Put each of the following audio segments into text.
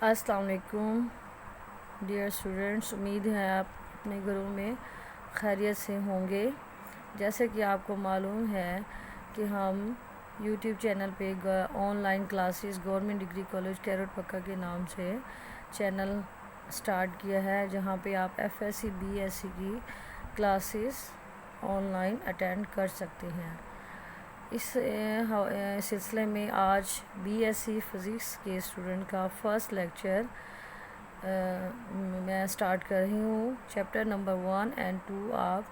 अस्सलाम वालेकुम dear students, उम्मीद है आप अपने घरों में खैरियत से होंगे। जैसे कि आपको मालूम है कि हम यूट्यूब चैनल पे online classes government degree college carrot पक्का के नाम से चैनल स्टार्ट किया है, जहां पे आप एफएससी बीएससी की क्लासेस ऑनलाइन अटेंड कर सकते हैं। इस सिलसिले में आज बीएससी फ़िज़िक्स के स्टूडेंट का फ़र्स्ट लेक्चर मैं स्टार्ट कर रही हूँ। चैप्टर नंबर 1 और 2 आप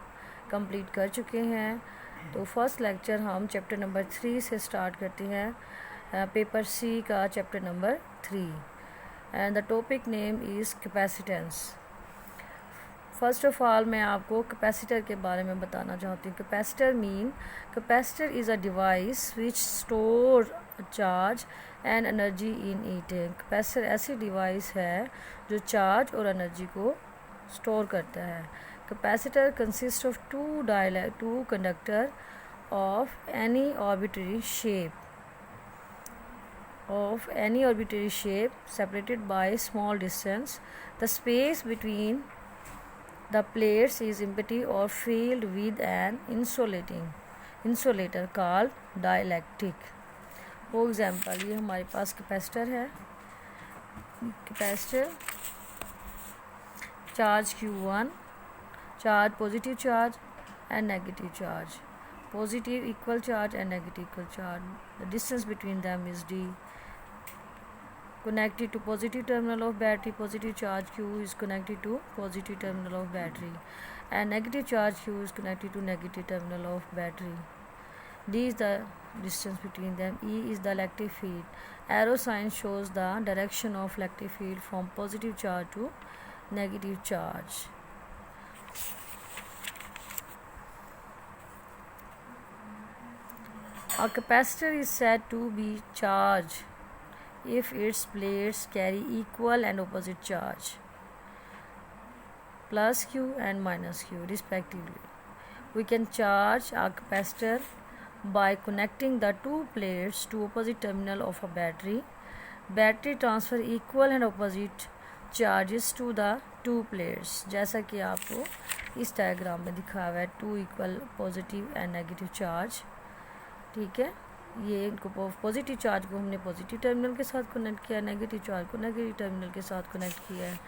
कंप्लीट कर चुके हैं, तो फर्स्ट लेक्चर हम चैप्टर नंबर 3 से स्टार्ट करते हैं, पेपर सी का chapter number 3, and the topic name is capacitance. First of all मैं आपको कैपेसिटर के बारे में बताना चाहती हूँ। Capacitor is a device which store charge and energy in it. Capacitor ऐसी डिवाइस है जो चार्ज और एनर्जी को स्टोर करता है। Capacitor consist of two conductor of any arbitrary shape separated by small distance. The space between the plates is empty or filled with an insulator called dielectric. For example, ये हमारे पास capacitor है। Capacitor charge Q1, charge positive charge and negative charge, positive equal charge and negative equal charge. The distance between them is d. Connected to positive terminal of battery, positive charge Q is connected to positive terminal of battery, and negative charge Q is connected to negative terminal of battery. D is the distance between them. E is the electric field. Arrow sign shows the direction of electric field from positive charge to negative charge. A capacitor is said to be charged if its plates carry equal and opposite charge, plus Q and minus Q respectively. We can charge a capacitor by connecting the two plates to opposite terminal of a battery. Battery transfer equal and opposite charges to the two plates, जैसा कि आपको इस diagram में दिखा हुआ है, two equal positive and negative charge. ठीक है, ये इनको पॉजिटिव चार्ज को हमने पॉजिटिव टर्मिनल के साथ कनेक्ट किया, नेगेटिव चार्ज को नेगेटिव टर्मिनल के साथ कनेक्ट किया है.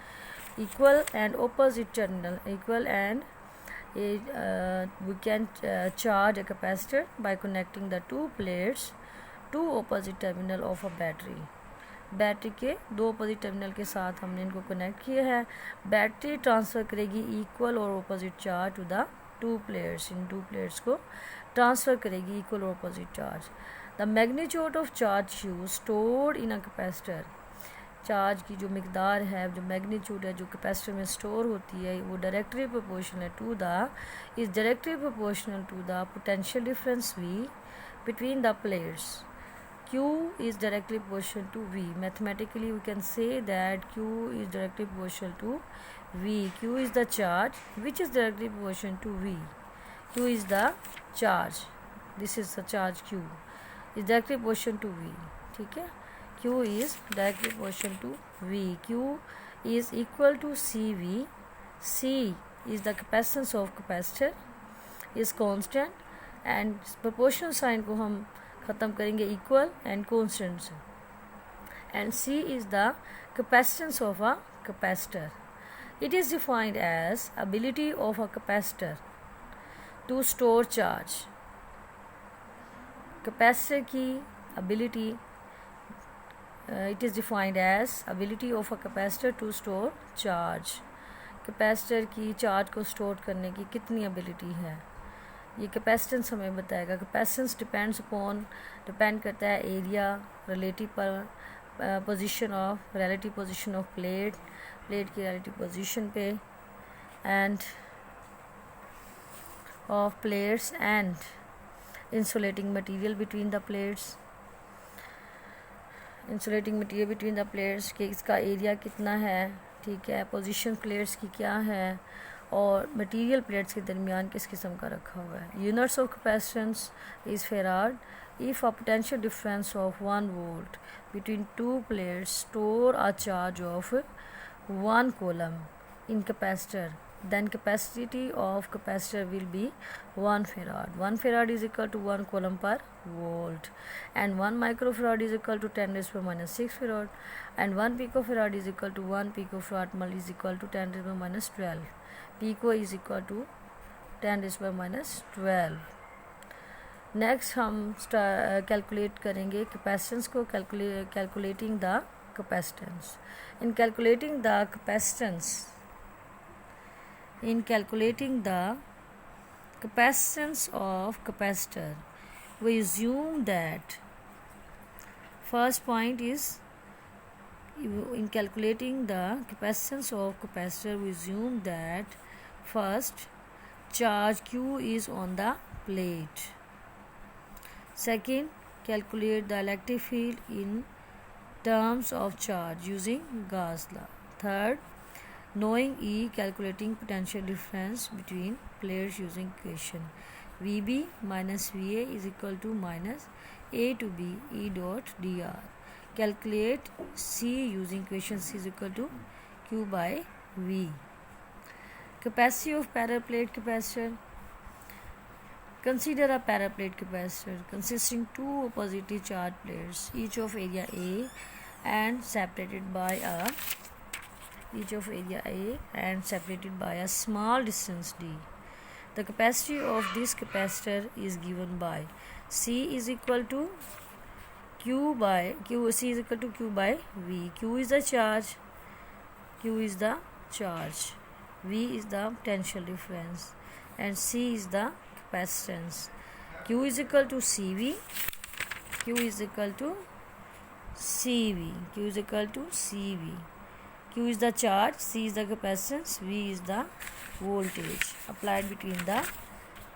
Equal and opposite terminal, equal and we can charge a capacitor by connecting the two plates to opposite terminal of a battery. Battery के दो अपोजिट टर्मिनल के साथ हमने इनको कनेक्ट किया है. बैटरी ट्रांसफ़र करेगी इक्वल और opposite charge to the two plates. इन टू प्लेट्स को ट्रांसफ़र करेगी इक्वल और opposite charge. The magnitude of charge Q stored in a capacitor. Charge की जो मिकदार है, जो मैग्नीट्यूड है, जो कैपेसिटर में स्टोर होती है, वो directly proportional to the potential difference V between the plates. Q is directly proportional to V. Mathematically we can say that Q is directly proportional to V. Q is the charge which is directly proportional to V. Q is the charge, this is the charge Q is directly proportional to V. ठीक है, Q is directly proportional to V. Q is equal to CV. C is the capacitance of capacitor is constant, and proportional sign को हम ख़त्म करेंगे equal and constant से. And C is the capacitance of a capacitor. It is defined as ability of a capacitor to store charge. Capacitor की ability, it is defined as ability of a capacitor to store charge. Capacitor की charge को store करने की कितनी ability है, ये capacitance हमें बताएगा. कैपेसिटेंस डिपेंड करता है area, relative position of plate की रिलेटिव पोजीशन पे, end of plates and insulating material between the plates. Insulating material between the plates कि इसका एरिया कितना है, ठीक है, पोजीशन प्लेट्स की क्या है, और मटेरियल प्लेट्स के दरमियान किस किस्म का रखा हुआ है. Units of capacitance is farad. If a potential difference of 1 volt between two plates store a charge of 1 coulomb in capacitor, then capacity of capacitor will be 1 farad. 1 farad is equal to 1 coulomb per volt, and 1 microfarad is equal to 10 raised to the minus 6 farad, and 1 picofarad is equal to 1 picofarad is equal to 10 raised to the minus 12. Pico is equal to 10 raised to the minus 12. Next हम calculate करेंगे capacitance को. Calculating the capacitance. In calculating the capacitance of capacitor, we assume that first point is, in calculating the capacitance of capacitor, we assume that first charge Q is on the plate. Second, calculate the electric field in terms of charge using Gauss law. Third, knowing E, calculating potential difference between plates using equation VB minus VA is equal to minus A to B E dot dr. Calculate C using equation C is equal to Q by V. Capacity of parallel plate capacitor. Consider a parallel plate capacitor consisting two oppositely charged plates, each of area A and separated by a small distance d. The capacity of this capacitor is given by C is equal to C is equal to Q by V. Q is the charge, V is the potential difference, and C is the capacitance. Q is equal to CV. Q is the charge, C is the capacitance, V is the voltage applied between the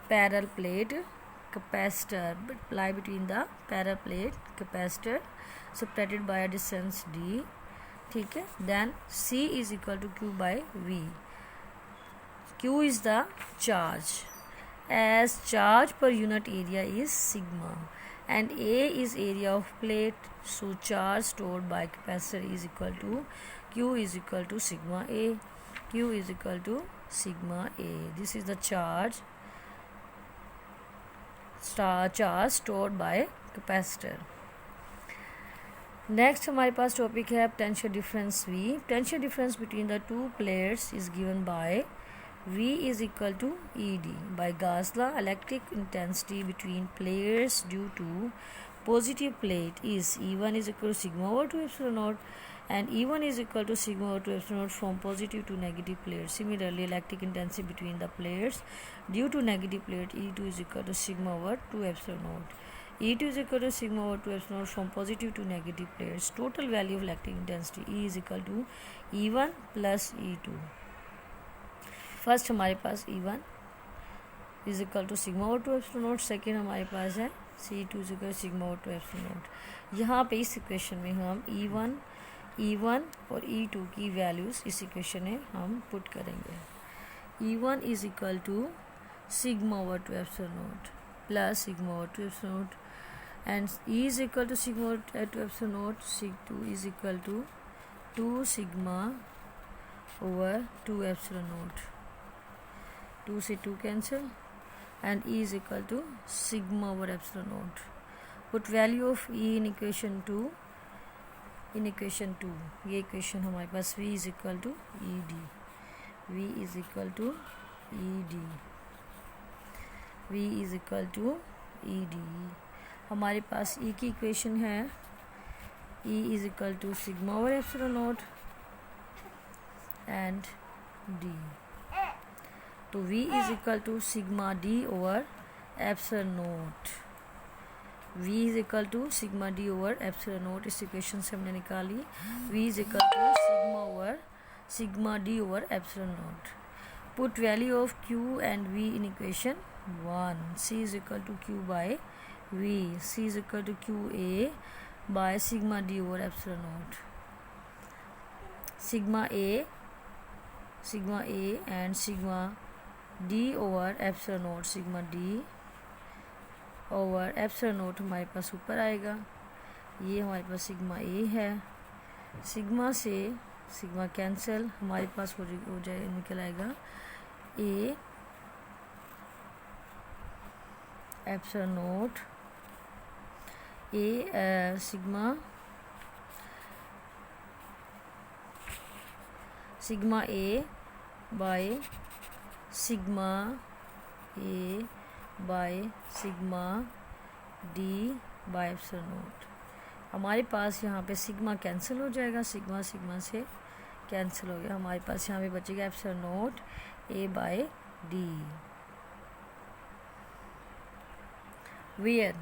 parallel plate capacitor. Separated by a distance d. ठीक है. Then C is equal to Q by V. Q is the charge, as charge per unit area is sigma, and A is area of plate, so charge stored by capacitor is equal to Q is equal to sigma A. Q is equal to sigma A. This is the charge stored by capacitor. Next हमारे पास topic है potential difference V. Potential difference between the two plates is given by V is equal to ED. By Gauss law, electric intensity between plates due to positive plate is E1 is equal to sigma over 2 epsilon naught, and E1 is equal to sigma over 2 epsilon naught from positive to negative plate. Similarly, electric intensity between the plates due to negative plate E2 is equal to sigma over 2 epsilon naught. E2 is equal to sigma over 2 epsilon naught from positive to negative plates. Total value of electric intensity E is equal to E1 plus E2. First हमारे पास E1 is equal to sigma over 2 epsilon naught. Second हमारे पास है C2 is equal sigma over 2 epsilon naught. यहाँ पे इस equation में हम E1 और E2 की वैल्यूज़ इस इक्वेशन में हम पुट करेंगे. E1 is equal to sigma over 2 epsilon naught plus sigma over 2 epsilon naught, and E is equal to sigma over 2 epsilon naught. C2 is equal to 2 sigma over 2 epsilon naught. 2 से 2 cancel, and E is equal to sigma over epsilon naught. Put value of E in equation 2. ये equation हमारे पास V is equal to ED. हमारे पास E की equation है E is equal to sigma over epsilon naught and D. तो V is equal to sigma D over epsilon naught. V is equal to sigma D over epsilon naught. इस equation से हमने निकाली V is equal to sigma D over epsilon naught. Put value of Q and V in equation 1. C is equal to Q by V. C is equal to QA by sigma D over epsilon naught. Sigma A and sigma D over epsilon naught sigma D over epsilon note हमारे पास ऊपर आएगा। ये हमारे पास sigma ए है, sigma से sigma cancel, हमारे पास हो जाए निकल आएगा A epsilon naught A sigma A by sigma A by sigma D by epsilon note. हमारे पास यहाँ पे सिग्मा कैंसिल हो जाएगा, सिग्मा सिग्मा से कैंसिल हो गया, हमारे पास यहाँ पे बचेगा epsilon naught A by D. Where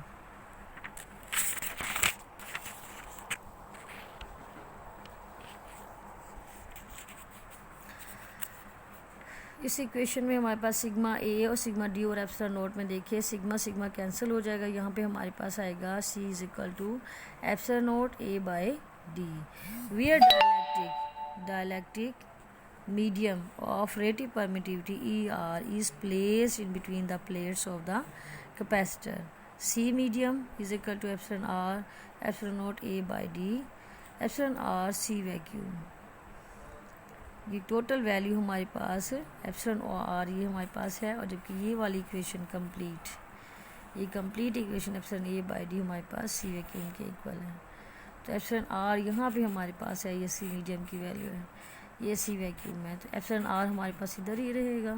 इस इक्वेशन में हमारे पास सिग्मा ए और सिग्मा डी और एप्सिलॉन नोट में देखिए सिग्मा सिग्मा कैंसिल हो जाएगा, यहाँ पे हमारे पास आएगा C is equal to epsilon naught A by D. Where dielectric medium of relative permittivity ER is placed in between the plates of the capacitor. C medium is equal to epsilon R epsilon naught A by D epsilon R C vacuum। ये total value हमारे पास epsilon are ये हमारे पास है, और जबकि ये वाली इक्वेशन कंप्लीट, ये complete equation epsilon A by D हमारे पास सी वैक्यूम के इक्वल है। तो एप्सिलॉन आर यहाँ पे हमारे पास है, ये सी मीडियम की वैल्यू है, ये सी वैक्यूम है, तो एप्सिलॉन आर हमारे पास इधर ही रहेगा।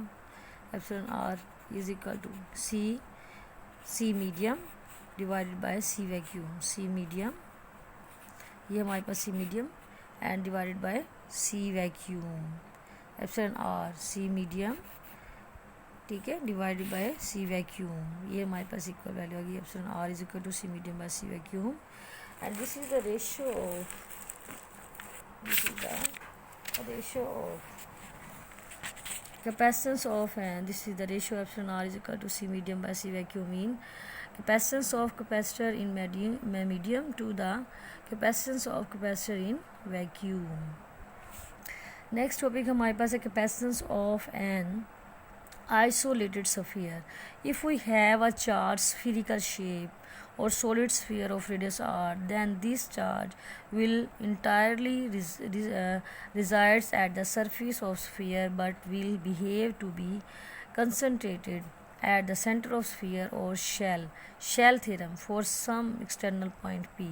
Epsilon R is equal to C medium divided by C vacuum, C medium ये हमारे पास C medium and divided by C vacuum, epsilon R C medium, ठीक है, डिवाइडेड बाय सी वैक्यूम, ये हमारे पास इक्वल वैल्यू आ गई। Epsilon R is equal to C medium by C vacuum and this is the ratio of capacitance of, and this is the ratio epsilon r is equal to C medium by C vacuum, mean capacitance of capacitor in medium to the capacitance of capacitor in vacuum। Next topic हमारे पास है capacitance of an isolated sphere। if we have a charged spherical shape or solid sphere of radius r, then this charge will entirely resides at the surface of sphere but will behave to be concentrated at the center of sphere or shell theorem for some external point P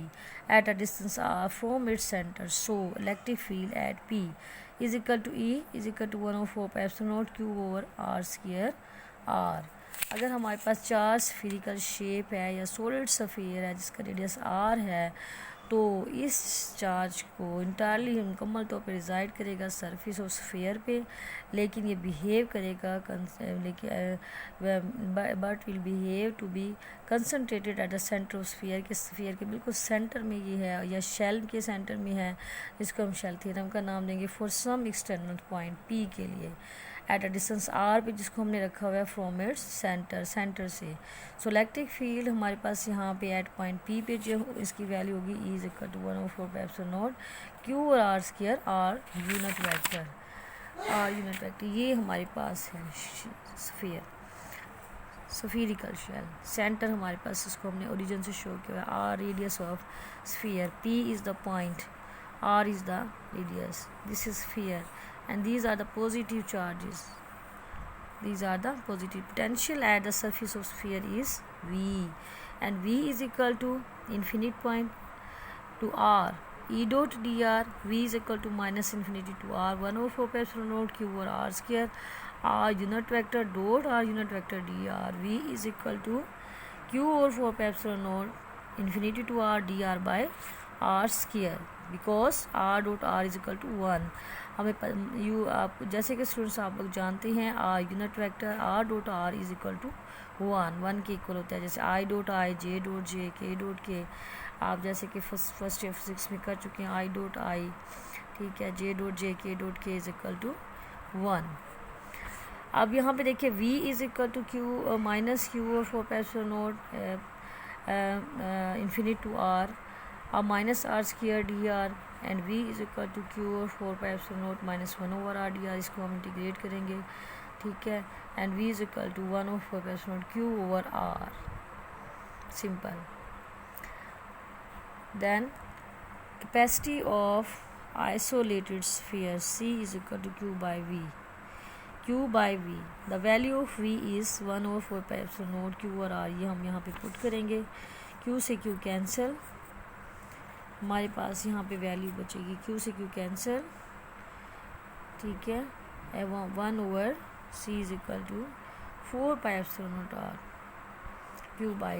at a distance r from its center। So electric field at P is equal to E is equal to 1/4 pi epsilon naught q over r square r। अगर हमारे पास चार स्फीरिकल shape है या solid sphere है जिसका radius are है, तो इस चार्ज को इंटायरली मुकम्मल तौर पे रिजाइड करेगा सरफेस ऑफ स्फीयर पे, लेकिन ये बिहेव करेगा but will behave to be concentrated at the centre of sphere के बिल्कुल सेंटर में ये है, या शेल के सेंटर में है, जिसको हम शेल थ्योरम का नाम देंगे for some external point P के लिए एट अ डिस्टेंस आर पे, जिसको हमने रखा हुआ है फ्रॉम इट्स सेंटर से। सो इलेक्ट्रिक फील्ड हमारे पास यहाँ पे एट पॉइंट पी पे जो इसकी वैल्यू होगी E is equal to 1/4 pi epsilon naught Q और R square R unit vector. ये हमारे पास है स्फीरिकल शेल, सेंटर हमारे पास, इसको हमने ओरिजिन से शो किया है, R radius of sphere, P is the point, R is the radius, this is sphere and these are the positive charges, these are the positive potential at the surface of sphere is V, and V is equal to infinite point to R E dot dr, V is equal to minus infinity to R 1/4 pi epsilon naught q over R square, R unit vector dot R unit vector dr, V is equal to q over 4 pi epsilon naught infinity to R dr by R square, because R dot R is equal to 1। हमें आप जैसे कि students आप लोग जानते हैं R unit vector R dot R is equal to 1 के equal होता है, जैसे I dot I J dot J के डॉट के, आप जैसे कि फर्स्ट ईयर फिजिक्स में कर चुके हैं, आई डॉट आई, ठीक है, जे डॉट जे के डॉट के इज इक्वल टू 1। अब यहाँ पे देखिए v is equal to Q minus Q और 4 pi epsilon naught infinite to R minus R square D R, and v is equal to Q और 4 pi epsilon naught minus 1/r D R, इसको हम integrate करेंगे, ठीक है, and v is equal to 1/4 pi epsilon naught Q over R. Simple. Then capacity of isolated sphere C is equal to Q by V. Q by V, the value of V is 1/4 pi epsilon naught Q और R, ये हम यहाँ पे put करेंगे। Q से Q cancel, हमारे पास यहाँ पे वैल्यू बचेगी Q से Q कैंसिल, ठीक है। 1/C is equal to 4 pi epsilon naught R, Q by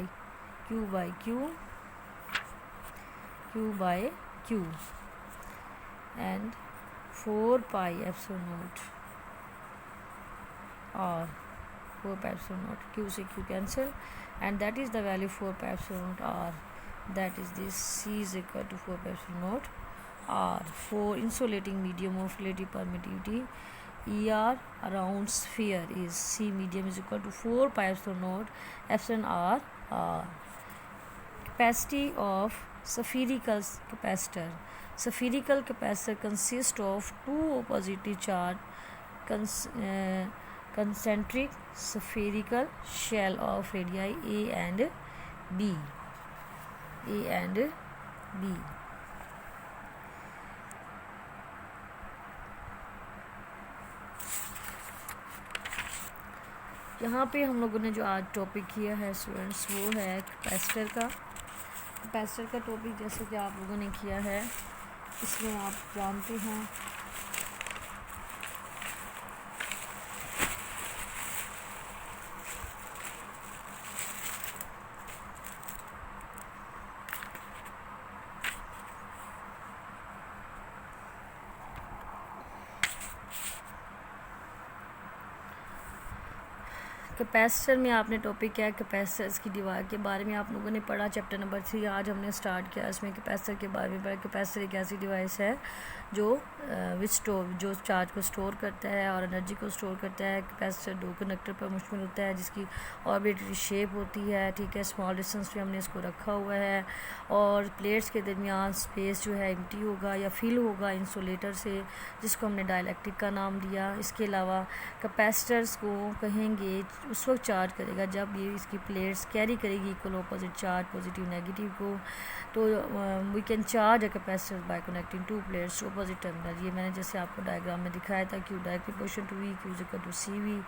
Q by Q, Q by Q, and 4 pi epsilon naught R, 4 pi epsilon naught, Q से Q cancel, and that is the value 4 pi epsilon naught R, that is this C is equal to 4 pi epsilon naught R. For insulating medium of relative permittivity ER around sphere is C medium is equal to 4 pi epsilon naught epsilon R R. Capacity of spherical capacitor. Spherical capacitor consists of two oppositely charged concentric spherical shell of radii A and B. A and B. यहाँ पे हम लोगों ने जो आज topic किया है students वो है कैपेसिटर का। कैपेसिटर का टॉपिक जैसे कि आप लोगों ने किया है, इसमें आप जानते हैं कैपेसिटर में आपने टॉपिक क्या है, कैपेसिटर्स की डिवाइस के बारे में आप लोगों ने पढ़ा। चैप्टर नंबर 3 आज हमने स्टार्ट किया, इसमें कैपेसिटर के बारे में पढ़ा। कैपेसिटर एक ऐसी डिवाइस है जो जो चार्ज को स्टोर करता है और एनर्जी को स्टोर करता है। कैपेसिटर दो कंडक्टर पर मुश्तमिल होता है जिसकी ऑर्बिटरी शेप होती है, ठीक है। स्मॉल डिस्टेंस पे हमने इसको रखा हुआ है और प्लेट्स के दरमियान स्पेस जो है एम्प्टी होगा या फिल होगा इंसुलेटर से, जिसको हमने डाइलेक्ट्रिक का नाम दिया। इसके अलावा कैपेसिटर्स को कहेंगे उस वक्त चार्ज करेगा जब ये इसकी प्लेट्स कैरी करेगी equal opposite charge positive negative को। तो we can charge a capacitor by connecting two plates opposite terminal. ये मैंने जैसे आपको डायग्राम में दिखाया था, Q direct proportion to V, Q is equal to C V.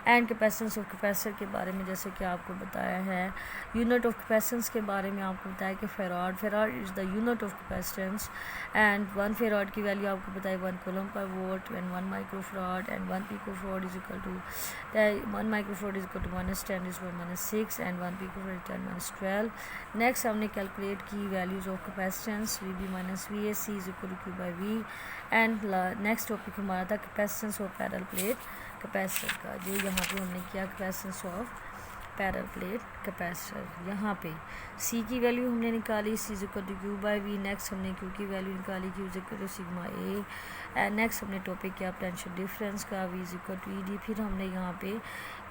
And capacitance of capacitor के बारे में जैसे कि आपको बताया है, यूनिट ऑफ कैपेसिटेंस के बारे में आपको बताया कि farad, farad is the unit of capacitance. And 1 farad की वैल्यू आपको बताई 1 coulomb per volt, and 1 microfarad and 1 picofarad is equal to 1 microfarad is equal to -10 is 1-6 and 1 picofarad 10-12। Next हमने कैलकुलेट की values of capacitance V B minus V A, C is equal to Q by V. And next topic हमारा था capacitance of parallel plate capacitor का, जो यहाँ पे हमने किया capacitance of parallel plate capacitor. यहाँ पे C की वैल्यू हमने निकाली, C is equal to Q by V. Next हमने Q की वैल्यू निकाली, Q is equal to sigma A. And next हमने टॉपिक किया पोटेंशियल डिफरेंस का, V is equal to ED। फिर हमने यहाँ पे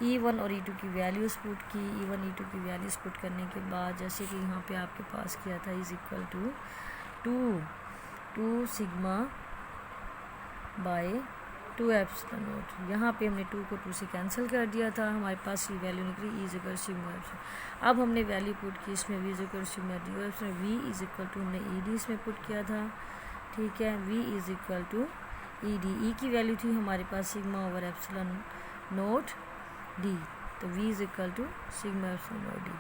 E1 और E2 की वैल्यूज पुट की। E1 E2 की वैल्यूज पुट करने के बाद जैसे कि यहाँ पे आपके पास किया था is equal to 2 sigma by 2 epsilon naught. यहाँ पे हमने 2 को 2 से कैंसिल कर दिया था, हमारे पास ये वैल्यू निकली E is equal sigma epsilon. अब हमने वैल्यू पुट की इसमें V is equal sigma D epsilon, V is equal to हमने ED इसमें पुट किया था, ठीक है। V is equal to ED, E की वैल्यू थी हमारे पास sigma over epsilon naught D, तो V is equal to sigma epsilon naught D।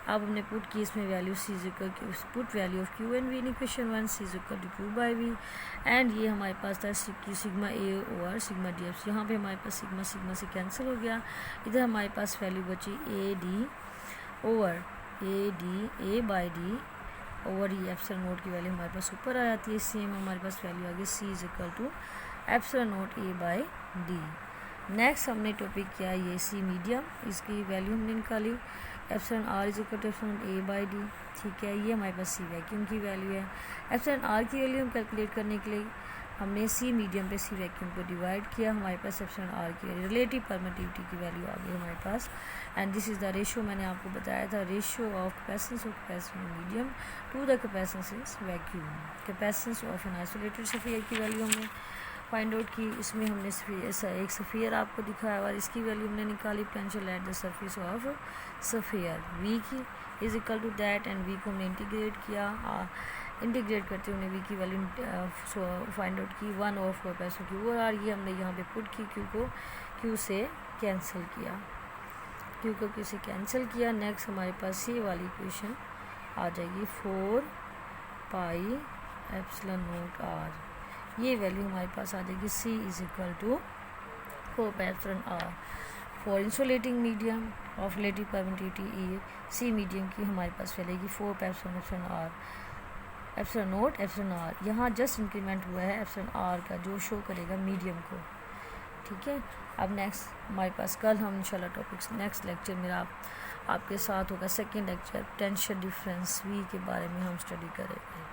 अब हमने पुट की इसमें value C is equal put value of Q and V in equation 1, C is equal to Q by V। And ये हमारे पास था sigma A over sigma D F. यहाँ पे हमारे पास सिग्मा सिग्मा से कैंसिल हो गया, इधर हमारे पास वैल्यू बची A D over A by D over E. Epsilon naught की वैल्यू हमारे पास ऊपर आ जाती है, सेम हमारे पास वैल्यू आ गई C is equal to epsilon naught A by D. Next हमने टॉपिक किया ये C मीडियम, इसकी वैल्यू हमने निकाली epsilon R is equal to epsilon A by D, ठीक है। ये हमारे पास C वैक्यूम की वैल्यू है। एप्सिलॉन आर की वैल्यू हम कैलकुलेट करने के लिए हमने C मीडियम पे C वैक्यूम को डिवाइड किया, हमारे पास एप्सिलॉन आर की रिलेटिव परमिटिविटी की वैल्यू आ गई हमारे पास। And this is the ratio, मैंने आपको बताया था ratio of capacitance of capacitor medium to the capacitance vacuum. Capacitance of an isolated sphere की वैल्यू हमने फाइंड आउट की। इसमें हमने एक सफ़ियर आपको दिखाया और इसकी वैल्यू हमने निकाली, potential at the surface of sphere V की is equal to that, and V को हमने इंटीग्रेट किया। इंटीग्रेट करते हुए वी की वैल्यू फाइंड आउट की 1/4 क्यू, और ये हमने यहाँ पे पुट की, क्यू को क्यू से कैंसिल किया, क्यू को क्यू से कैंसिल किया। नेक्स्ट हमारे पास ये वाली इक्वेशन आ जाएगी 4 पाई एप्सिलॉन नॉट आर, ये वैल्यू हमारे पास आ जाएगी C is equal to 4 pi epsilon R. For insulating medium of relative permittivity E C medium की हमारे पास value 4 pi epsilon R epsilon naught epsilon R. यहाँ जस्ट इंक्रीमेंट हुआ है एप्सिलॉन आर का, जो शो करेगा मीडियम को। ठीक है, अब नेक्स्ट हमारे पास कल हम इंशाल्लाह टॉपिक्स नेक्स्ट लेक्चर मेरा आपके साथ होगा, second lecture potential difference V के बारे में हम स्टडी करेंगे।